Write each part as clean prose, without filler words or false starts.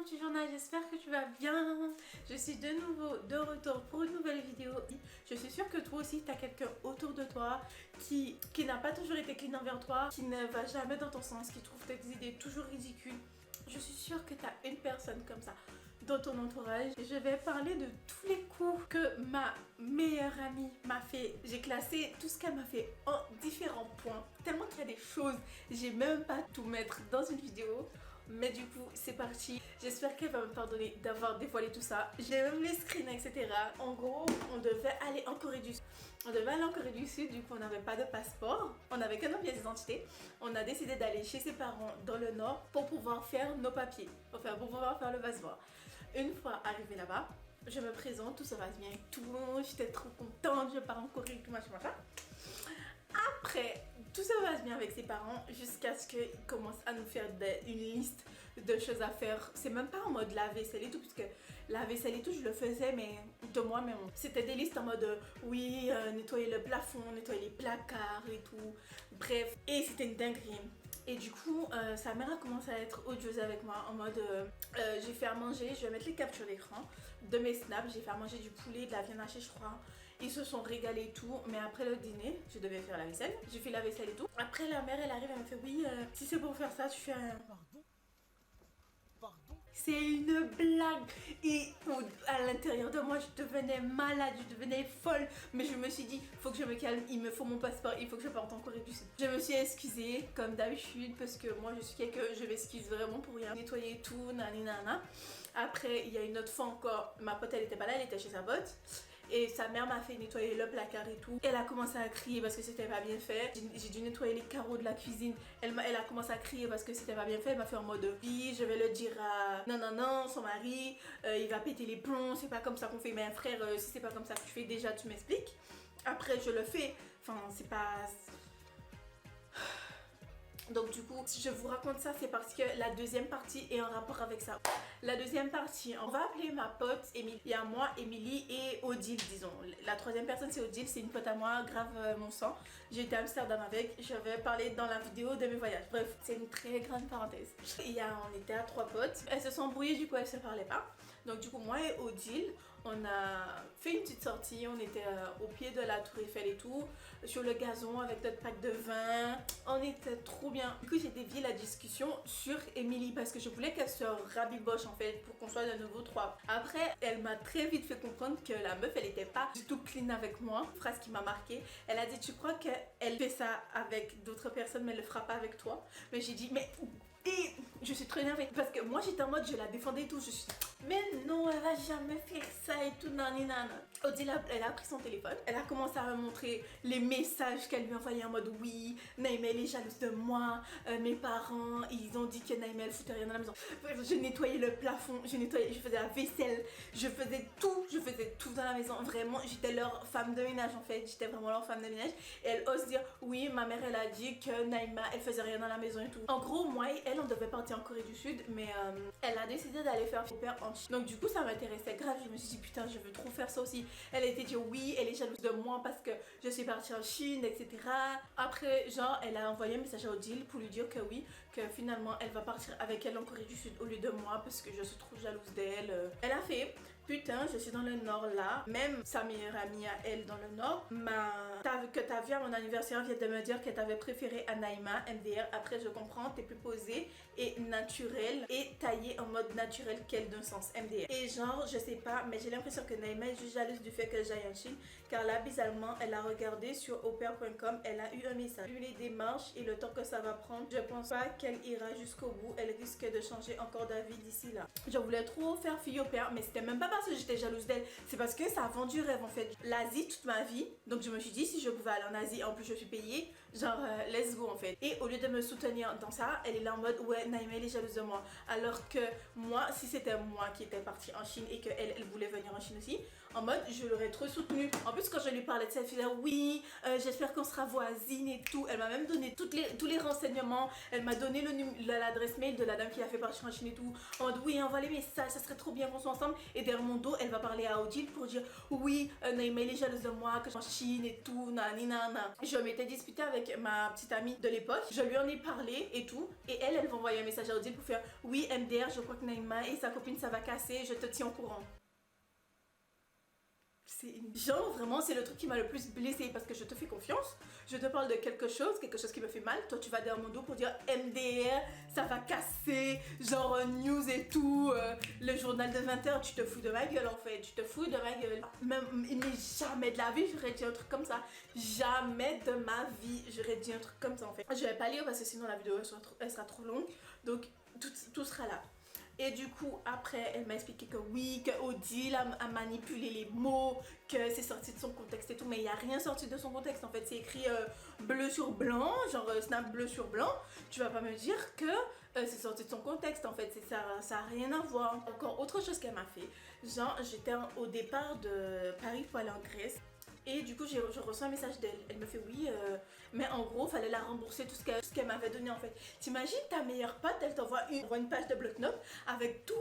petit journal, j'espère que tu vas bien. Je suis de nouveau de retour pour une nouvelle vidéo. Je suis sûre que toi aussi tu as quelqu'un autour de toi qui n'a pas toujours été clean envers toi, qui ne va jamais dans ton sens, qui trouve tes idées toujours ridicules. Je suis sûre que tu as une personne comme ça dans ton entourage. Je vais parler de tous les coups que ma meilleure amie m'a fait. J'ai classé tout ce qu'elle m'a fait en différents points. Tellement qu'il y a des choses, j'ai même pas tout mettre dans une vidéo. Mais du coup, c'est parti. J'espère qu'elle va me pardonner d'avoir dévoilé tout ça. J'ai même les screens, etc. En gros, on devait aller en Corée du Sud. Du coup, on n'avait pas de passeport. On n'avait que nos pièces d'identité. On a décidé d'aller chez ses parents dans le nord pour pouvoir faire nos papiers. Enfin, pour pouvoir faire le passeport. Une fois arrivée là-bas, je me présente, tout se passe bien et tout. J'étais trop contente, je pars en Corée et tout, machin. Après, tout se passe bien avec ses parents jusqu'à ce qu'ils commencent à nous faire une liste de choses à faire. C'est même pas en mode la vaisselle et tout, puisque la vaisselle et tout, je le faisais, mais de moi-même. C'était des listes en mode oui, nettoyer le plafond, nettoyer les placards et tout. Bref, et c'était une dinguerie. Et du coup, sa mère a commencé à être odieuse avec moi en mode j'ai fait à manger, je vais mettre les captures d'écran de mes snaps, j'ai fait à manger du poulet, de la viande hachée je crois. Ils se sont régalés et tout, mais après le dîner, je devais faire la vaisselle. J'ai fait la vaisselle et tout. Après la mère elle arrive, elle me fait oui, si c'est pour faire ça, tu fais un... Pardon. C'est une blague et à l'intérieur de moi je devenais malade, je devenais folle, mais je me suis dit faut que je me calme, il me faut mon passeport, il faut que je parte en Corée du Sud. Je me suis excusée comme d'habitude parce que moi je suis quelqu'un, je m'excuse vraiment pour rien, nettoyer tout, nani nana. Après il y a une autre fois encore, ma pote elle était pas là, elle était chez sa pote. Et sa mère m'a fait nettoyer le placard et tout. Elle a commencé à crier parce que c'était pas bien fait. J'ai dû nettoyer les carreaux de la cuisine. Elle a commencé à crier parce que c'était pas bien fait. Elle m'a fait en mode oui, je vais le dire à non, son mari, il va péter les plombs, c'est pas comme ça qu'on fait. Mais un frère, si c'est pas comme ça que tu fais, déjà tu m'expliques. Après je le fais. Enfin, c'est pas... Donc du coup, si je vous raconte ça, c'est parce que la deuxième partie est en rapport avec ça. La deuxième partie, on va appeler ma pote Émilie. Il y a moi, Émilie et Odile, disons. La troisième personne, c'est Odile, c'est une pote à moi, grave mon sang. J'ai été à Amsterdam avec, je vais parler dans la vidéo de mes voyages. Bref, c'est une très grande parenthèse. On était à 3 potes. Elles se sont embrouillées, du coup, elles se parlaient pas. Donc du coup, moi et Odile, on a fait une petite sortie. On était au pied de la tour Eiffel et tout, sur le gazon avec notre pack de vin. On était trop bien. Du coup, j'ai dévié la discussion sur Émilie parce que je voulais qu'elle se rabiboche en fait pour qu'on soit de nouveau 3. Après, elle m'a très vite fait comprendre que la meuf, elle était pas du tout clean avec moi. Une phrase qui m'a marquée. Elle a dit, tu crois qu'elle fait ça avec d'autres personnes mais elle le fera pas avec toi? Mais j'ai dit, mais... Et je suis trop énervée parce que moi j'étais en mode je la défendais et tout, je suis mais non, elle va jamais faire ça et tout, nanana. Odile elle a pris son téléphone, elle a commencé à me montrer les messages qu'elle lui envoyait en mode oui, Naïma elle est jalouse de moi, mes parents ils ont dit que Naïma elle foutait rien dans la maison. Je nettoyais le plafond, je faisais la vaisselle, je faisais tout dans la maison, vraiment j'étais leur femme de ménage en fait, j'étais vraiment leur femme de ménage. Et elle ose dire oui, ma mère elle a dit que Naïma elle faisait rien dans la maison et tout. En gros moi et elle on devait partir en Corée du Sud, mais elle a décidé d'aller faire au père en Chine. Donc du coup ça m'intéressait grave, je me suis dit putain je veux trop faire ça aussi. Elle a été dit oui, elle est jalouse de moi parce que je suis partie en Chine, etc. Après genre elle a envoyé un message à Odile pour lui dire que oui, que finalement elle va partir avec elle en Corée du Sud au lieu de moi parce que je suis trop jalouse d'elle. Elle a fait putain je suis dans le nord là, même sa meilleure amie à elle dans le nord que ta vie à mon anniversaire vient de me dire qu'elle t'avait préféré à Naïma MDR. Après je comprends, t'es plus posée et naturelle et taillée en mode naturel qu'elle d'un sens MDR. Et genre je sais pas, mais j'ai l'impression que Naïma est juste jalouse du fait que j'aille en Chine, car là bizarrement elle a regardé sur opère.com, elle a eu un message. Vu les démarches et le temps que ça va prendre, je pense pas qu'elle ira jusqu'au bout, elle risque de changer encore d'avis d'ici là. Je voulais trop faire fille au père, mais c'était même pas parce que j'étais jalouse d'elle, c'est parce que ça a vendu rêve en fait. L'Asie toute ma vie, donc je me suis dit si je pouvais aller en Asie, en plus je suis payée, genre let's go en fait. Et au lieu de me soutenir dans ça, elle est là en mode ouais Naïma elle est jalouse de moi, alors que moi si c'était moi qui étais partie en Chine et que elle voulait venir en Chine aussi, en mode je l'aurais trop soutenue. En plus quand je lui parlais de ça, elle faisait oui j'espère qu'on sera voisines et tout. Elle m'a même donné tous les renseignements, elle m'a donné l'adresse mail de la dame qui l'a fait partir en Chine et tout, en mode oui envoie les messages, ça serait trop bien qu'on soit ensemble. Et derrière mon dos elle va parler à Odile pour dire oui Naïma elle est jalouse de moi, que je suis en Chine et tout, nani nana. Je m'étais disputée avec avec ma petite amie de l'époque. Je lui en ai parlé et tout. Et elle va envoyer un message à Odile pour faire oui, MDR, je crois que Naïma et sa copine ça va casser, je te tiens au courant. Genre vraiment c'est le truc qui m'a le plus blessée parce que je te fais confiance, je te parle de quelque chose qui me fait mal, toi tu vas derrière mon dos pour dire MDR, ça va casser, genre news et tout, le journal de 20h, tu te fous de ma gueule en fait, tu te fous de ma gueule. Mais jamais de la vie j'aurais dit un truc comme ça, jamais de ma vie j'aurais dit un truc comme ça en fait. Je vais pas lire parce que sinon la vidéo elle sera trop longue, donc tout sera là. Et du coup, après, elle m'a expliqué que oui, que Odile a manipulé les mots, que c'est sorti de son contexte et tout, mais il n'y a rien sorti de son contexte. En fait, c'est écrit bleu sur blanc, genre snap bleu sur blanc. Tu vas pas me dire que c'est sorti de son contexte, en fait, ça a rien à voir. Encore autre chose qu'elle m'a fait, genre j'étais au départ de Paris pour aller en Grèce. Et du coup, je reçois un message d'elle. Elle me fait oui, mais en gros, fallait la rembourser tout ce qu'elle m'avait donné en fait. T'imagines ta meilleure pote, elle t'envoie une page de bloc-notes avec tout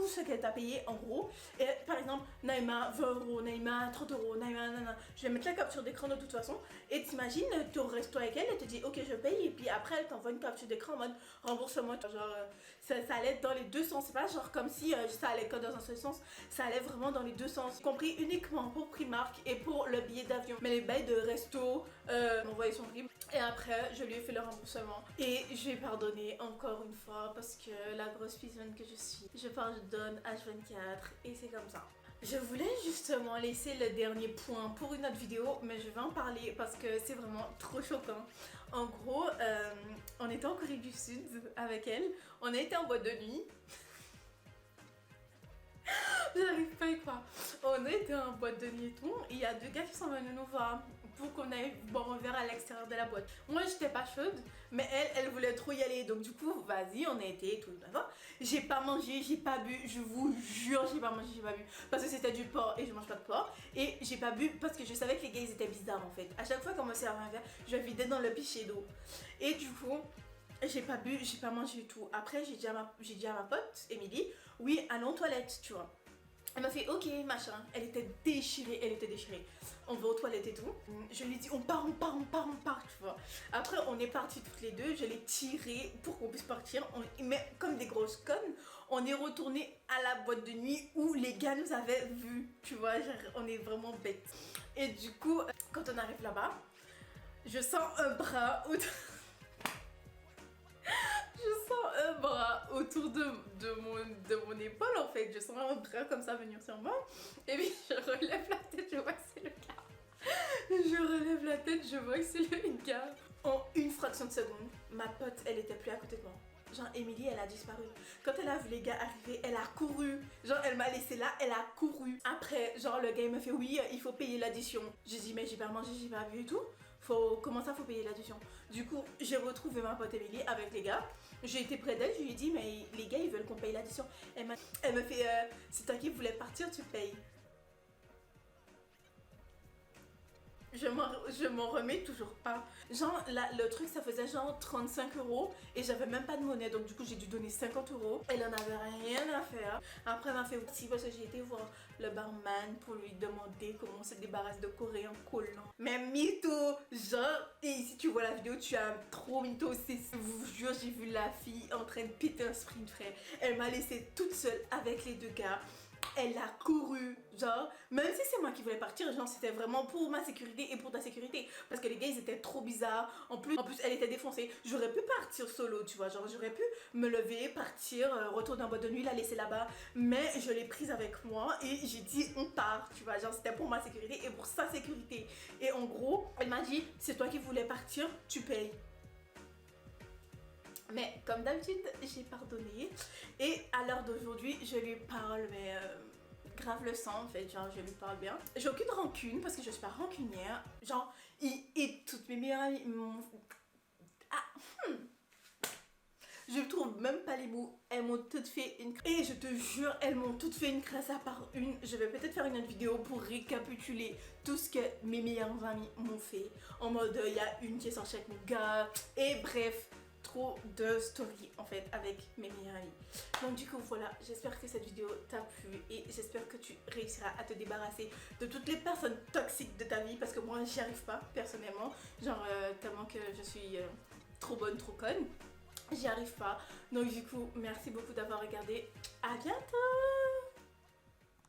ce qu'elle t'a payé en gros. Et par exemple, Naïma 20€, Naïma 30€, Naïma nanana. Je vais mettre la capture d'écran de toute façon. Et t'imagines, tu restes toi avec elle, elle te dit ok, je paye. Et puis après, elle t'envoie une capture d'écran en mode remboursement. Genre, ça allait dans les deux sens. C'est pas genre comme si ça allait que dans un seul sens. Ça allait vraiment dans les deux sens. Compris uniquement pour Primark et pour le billet d'avion, mais les bails de resto m'envoyaient son RIB et après je lui ai fait le remboursement et je lui ai pardonné encore une fois parce que la grosse pisonne que je suis, je pardonne H24 et c'est comme ça. Je voulais justement laisser le dernier point pour une autre vidéo, mais je vais en parler parce que c'est vraiment trop choquant. En gros, on était en Corée du Sud avec elle, on a été en boîte de nuit. J'arrive pas à y croire. On était en boîte de nuit et tout. Il y a deux gars qui sont venus nous voir pour qu'on aille boire un verre à l'extérieur de la boîte. Moi j'étais pas chaude, mais elle voulait trop y aller. Donc du coup, vas-y, on a été et tout. J'ai pas mangé, j'ai pas bu. Je vous jure, j'ai pas mangé, j'ai pas bu. Parce que c'était du porc et je mange pas de porc. Et j'ai pas bu parce que je savais que les gars ils étaient bizarres en fait. À chaque fois qu'on me servait un verre, je vidais dans le pichet d'eau. Et du coup, j'ai pas bu, j'ai pas mangé du tout. Après, j'ai dit à ma pote, Émilie, oui, allons aux toilettes, tu vois. Elle m'a fait ok machin, elle était déchirée, on va aux toilettes et tout. Je lui ai dit on part, tu vois. Après on est partis toutes les deux, je l'ai tirée pour qu'on puisse partir, mais comme des grosses connes, on est retourné à la boîte de nuit où les gars nous avaient vus, tu vois, genre, on est vraiment bêtes. Et du coup, quand on arrive là-bas, je sens un bras autour... Je sens un bras autour de mon épaule en fait. Je sens un bras comme ça venir sur moi. Et puis je relève la tête, je vois que c'est le gars. Je relève la tête, je vois que c'est le gars. En une fraction de seconde, ma pote, elle était plus à côté de moi. Genre Émilie, elle a disparu. Quand elle a vu les gars arriver, elle a couru. Genre elle m'a laissé là, elle a couru. Après, genre le gars il me fait oui, il faut payer l'addition. J'ai dit mais j'ai pas mangé, j'ai pas bu et tout. Comment ça faut payer l'addition? Du coup, j'ai retrouvé ma pote Émilie avec les gars. J'ai été près d'elle, je lui ai dit mais les gars ils veulent qu'on paye l'addition. Elle me fait c'est toi qui voulais partir, tu payes. Je m'en remets toujours pas. Genre le truc ça faisait genre 35€ et j'avais même pas de monnaie donc du coup j'ai dû donner 50€. Elle en avait rien à faire. Après elle m'a fait aussi parce que j'ai été voir le barman pour lui demander comment on se débarrasse de coréen collant. Mais mytho, genre, et si tu vois la vidéo tu as trop mytho. Je vous jure j'ai vu la fille en train de péter un sprint frère. Elle m'a laissée toute seule avec les deux gars. Elle a couru, genre, même si c'est moi qui voulais partir, genre c'était vraiment pour ma sécurité et pour ta sécurité. Parce que les gars ils étaient trop bizarres, en plus elle était défoncée. J'aurais pu partir solo, tu vois, genre j'aurais pu me lever, partir, retourner en boîte de nuit, la laisser là-bas. Mais je l'ai prise avec moi et j'ai dit on part, tu vois, genre c'était pour ma sécurité et pour sa sécurité. Et en gros, elle m'a dit c'est toi qui voulais partir, tu payes. Mais comme d'habitude, j'ai pardonné. Et à l'heure d'aujourd'hui, je lui parle, mais grave le sang en fait, genre je lui parle bien. J'ai aucune rancune parce que je suis pas rancunière. Genre, et toutes mes meilleures amies m'ont... Je trouve même pas les mots. Elles m'ont toutes fait une... Et je te jure, elles m'ont toutes fait une crasse à part une. Je vais peut-être faire une autre vidéo pour récapituler tout ce que mes meilleures amies m'ont fait. En mode, il y a une qui est sortie avec mon gars. Et bref... trop de stories en fait avec mes meilleurs amis. Donc du coup voilà, j'espère que cette vidéo t'a plu et j'espère que tu réussiras à te débarrasser de toutes les personnes toxiques de ta vie, parce que moi j'y arrive pas personnellement, genre tellement que je suis trop bonne, trop conne, j'y arrive pas. Donc du coup merci beaucoup d'avoir regardé, à bientôt.